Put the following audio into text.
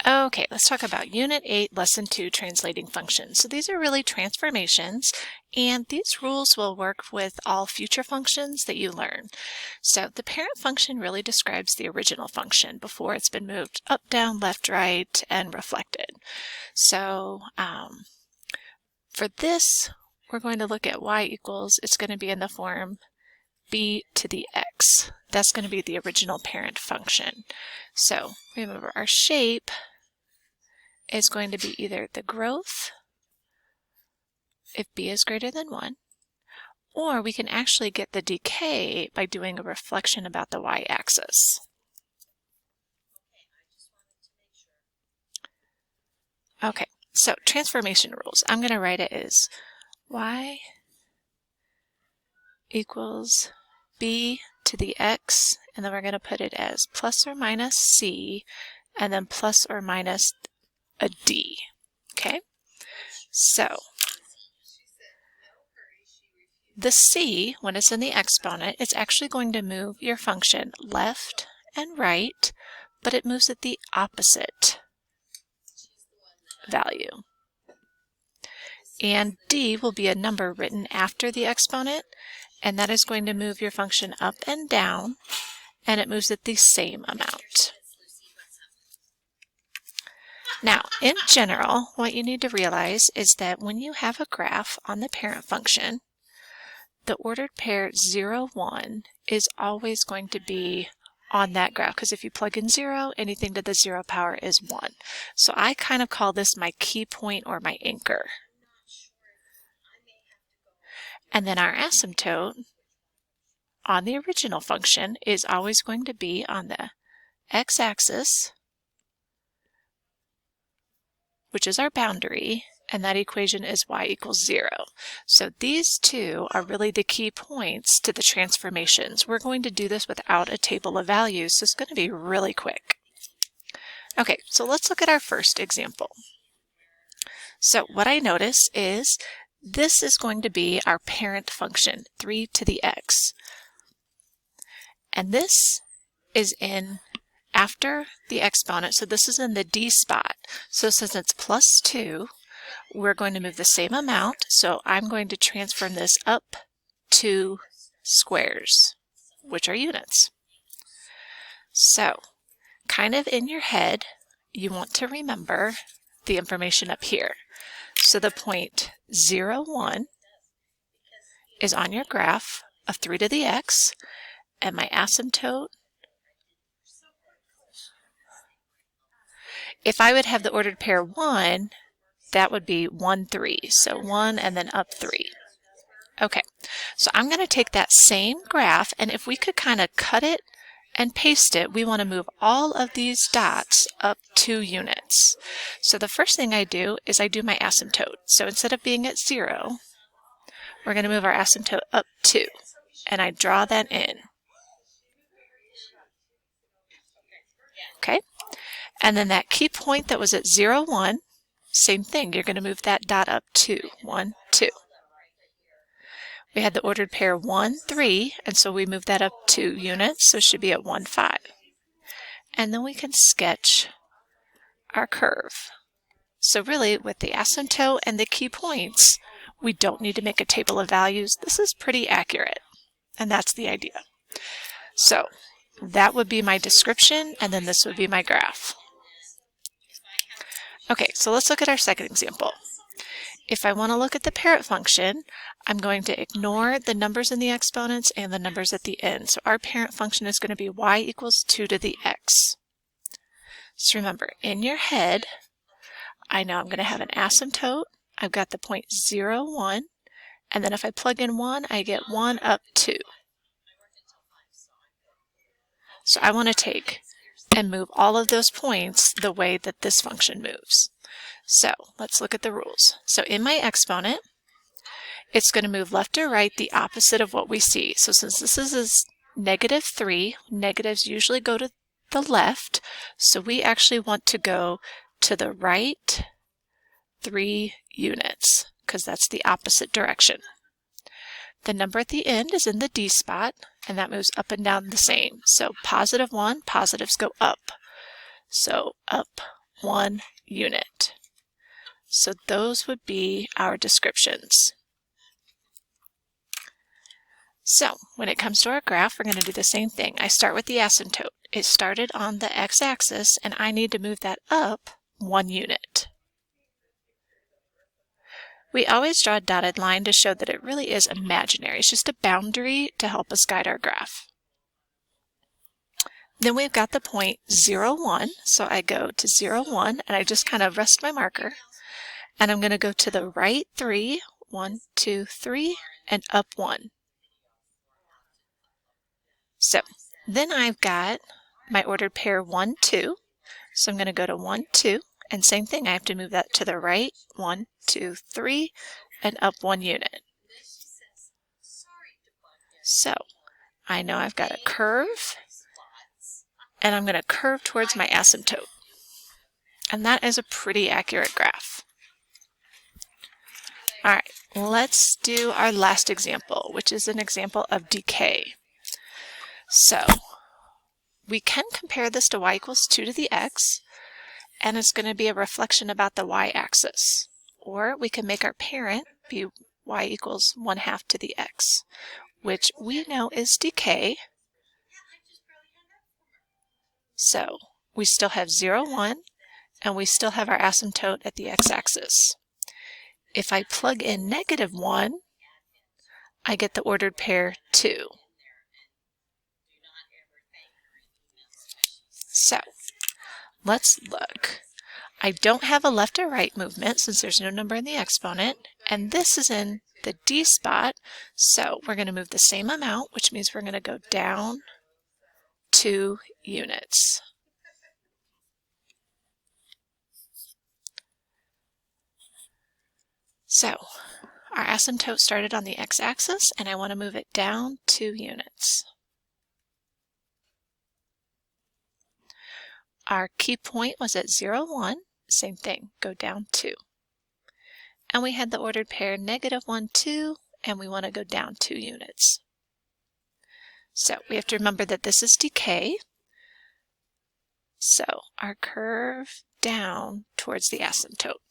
Okay, let's talk about Unit 8, Lesson 2, Translating Functions. So these are really transformations, and these rules will work with all future functions that you learn. So the parent function really describes the original function before it's been moved up, down, left, right, and reflected. So for this, we're going to look at y equals, it's going to be in the form b to the x. That's going to be the original parent function. So remember, our shape is going to be either the growth, if b is greater than 1, or we can actually get the decay by doing a reflection about the y-axis. Okay, so transformation rules. I'm going to write it as y equals b to the x, and then we're going to put it as plus or minus c, and then plus or minus a d. Okay, so the c, when it's in the exponent, it's actually going to move your function left and right, but it moves at the opposite value. And d will be a number written after the exponent, and that is going to move your function up and down, and it moves at the same amount. Now, in general, what you need to realize is that when you have a graph on the parent function, the ordered pair 0, 1 is always going to be on that graph, because if you plug in 0, anything to the 0 power is 1. So I kind of call this my key point or my anchor. And then our asymptote on the original function is always going to be on the x-axis, which is our boundary, and that equation is y equals 0. So these two are really the key points to the transformations. We're going to do this without a table of values, so it's going to be really quick. Okay, so let's look at our first example. So what I notice is this is going to be our parent function, 3 to the x. And this is in after the exponent, so this is in the d spot. So since it's plus 2, we're going to move the same amount, so I'm going to transform this up 2 squares, which are units. So, kind of in your head, you want to remember the information up here. So the point 0, 1 is on your graph of 3 to the x, and my asymptote, if I would have the ordered pair 1, that would be 1, 3. So 1 and then up 3. Okay, so I'm going to take that same graph, and if we could kind of cut it and paste it, we want to move all of these dots up 2 units. So the first thing I do is I do my asymptote. So instead of being at 0, we're going to move our asymptote up 2, and I draw that in. Okay, and then that key point that was at 0, 1, same thing, you're going to move that dot up 2, 1, 2. We had the ordered pair 1, 3, and so we move that up 2 units, so it should be at 1, 5. And then we can sketch our curve. So really, with the asymptote and the key points, we don't need to make a table of values. This is pretty accurate, and that's the idea. So that would be my description, and then this would be my graph. Okay, so let's look at our second example. If I want to look at the parent function, I'm going to ignore the numbers in the exponents and the numbers at the end. So our parent function is going to be y equals 2 to the x. So remember, in your head, I know I'm going to have an asymptote. I've got the point 0, 1, and then if I plug in 1, I get 1 up 2. So I want to take and move all of those points the way that this function moves. So let's look at the rules. So in my exponent, it's going to move left or right the opposite of what we see. So since this is negative 3, negatives usually go to the left, so we actually want to go to the right 3 units, because that's the opposite direction. The number at the end is in the D spot, and that moves up and down the same. So positive 1, positives go up. So up 1 unit. So those would be our descriptions. So when it comes to our graph, we're going to do the same thing. I start with the asymptote. It started on the x-axis, and I need to move that up 1 unit. We always draw a dotted line to show that it really is imaginary. It's just a boundary to help us guide our graph. Then we've got the point 0, 1. So I go to 0, 1, and I just kind of rest my marker. And I'm going to go to the right 3, 1, 2, 3, and up 1. So then I've got my ordered pair 1, 2. So I'm going to go to 1, 2. And same thing, I have to move that to the right, 1, 2, 3, and up 1 unit. So I know I've got a curve, and I'm going to curve towards my asymptote. And that is a pretty accurate graph. All right, let's do our last example, which is an example of decay. So we can compare this to y equals 2 to the x, and it's going to be a reflection about the y-axis. Or we can make our parent be y equals 1/2 to the x, which we know is decay. So we still have 0, 1, and we still have our asymptote at the x-axis. If I plug in -1, I get the ordered pair 2. So let's look. I don't have a left or right movement since there's no number in the exponent, and this is in the D spot, so we're going to move the same amount, which means we're going to go down 2 units. So our asymptote started on the x-axis, and I want to move it down 2 units. Our key point was at 0, 1. Same thing, go down 2. And we had the ordered pair -1, 2, and we want to go down 2 units. So we have to remember that this is decay. So our curve down towards the asymptote.